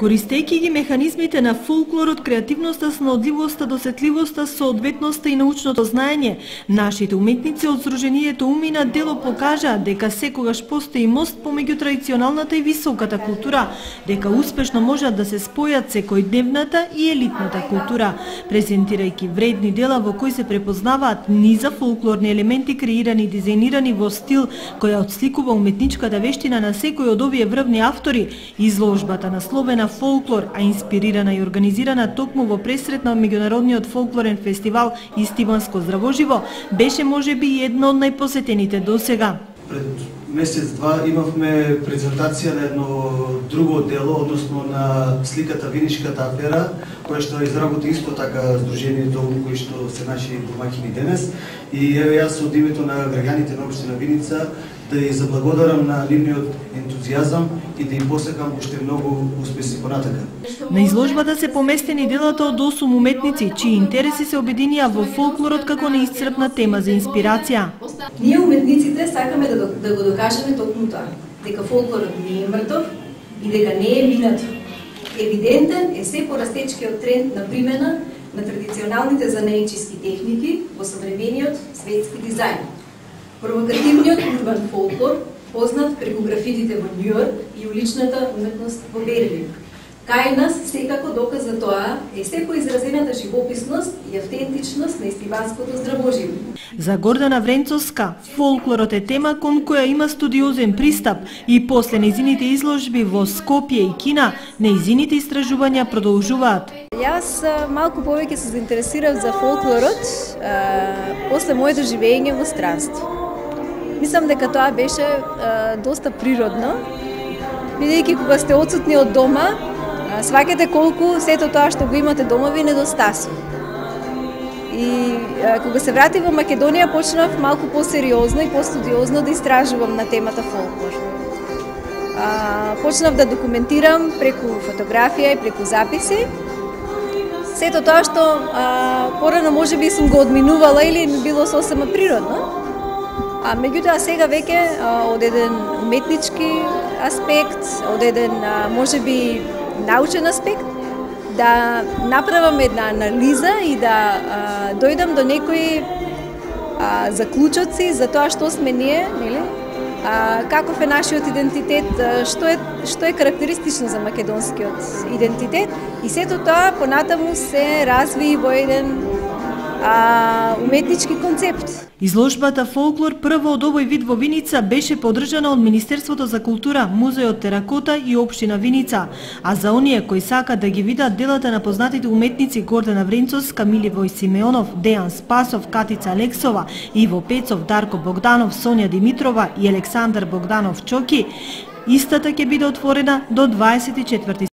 Користејќи ги механизмите на фолклорот, креативноста, снодливоста, досетливоста, соодветноста и научното знаење, нашите уметници од Сдруженијето Умина дело покажаа дека секогаш постои мост помеѓу традиционалната и високата култура, дека успешно можат да се спојат секојдневната и елитната култура, презентирајќи вредни дела во кои се препознаваат низа фолклорни елементи креирани и дизајнирани во стил која отсликува уметничката вештина на секој од овие врвни автори. Изложбата насловена фолклор, а инспирирана и организирана токму во пресрет на меѓународниот фолклорен фестивал Истиванско здравоживо, беше можеби едно од најпосетените досега. Пред месец-два имавме презентација на едно друго дело, односно на сликата Виничката афера, која што изработи исто така Сдруженијето кои што се наши домаќини денес. И еве јас од името на граѓаните на општина Виница да ја заблагодарам на нивниот ентузијазам и да им посакам уште многу успеси понатака. На изложбата се поместени делата од 8 уметници, чии интереси се обединија во фолклорот како неисцрпна тема за инспирација. Ние уметниците сакаме да го докажеме токму тоа, дека фолклорот не е мртов и дека не е минато. Евидентен е се порастечкиот тренд на примена на традиционалните занаечиски техники во современиот светски дизајн. Провокативниот урбан фолклор, познат преку графитите во Њујорк и уличната уметност во Берлин. Кај нас секако доказ за тоа е се поизразената живописност и автентичност на Истиванското здравоживо. За Гордана Вренцовска, фолклорот е тема кон која има студиозен пристап и после нејзините изложби во Скопје и Кина, нејзините истражувања продолжуваат. Јас малку повеќе се заинтересирав за фолклорот после моето живење во странство. Мислам дека тоа беше доста природно, бидејќи кога сте отсутни од дома, сваќате колку сето тоа што го имате дома ви недостасува. И кога се вратив во Македонија, почнав малку посериозно и постудиозно да истражувам на темата фолклор. Почнав да документирам преку фотографија и преку записи сето тоа што порано можеби сум го одминувала или ми било сосема природно. Меѓутоа сега веќе од еден уметнички аспект, од еден можеби научен аспект, да направам една анализа и да дојдам до некои заклучоци за тоа што сме ние, нели? Каков е нашиот идентитет, што е карактеристично за македонскиот идентитет и сето тоа понатаму се разви во еден уметнички концепт. Изложбата Фолклор, прва од овој вид во Виница, беше поддржана од Министерството за култура, Музеот Теракота и Општина Виница. А за оние кои сакат да ги видат делата на познатите уметници Гордана Вренцовска, Миливој Симеонов, Дејан Спасов, Катица Алексова, Иво Пецов, Дарко Богданов, Сонја Димитрова и Александар Богданов Чоки, истата ќе биде отворена до 24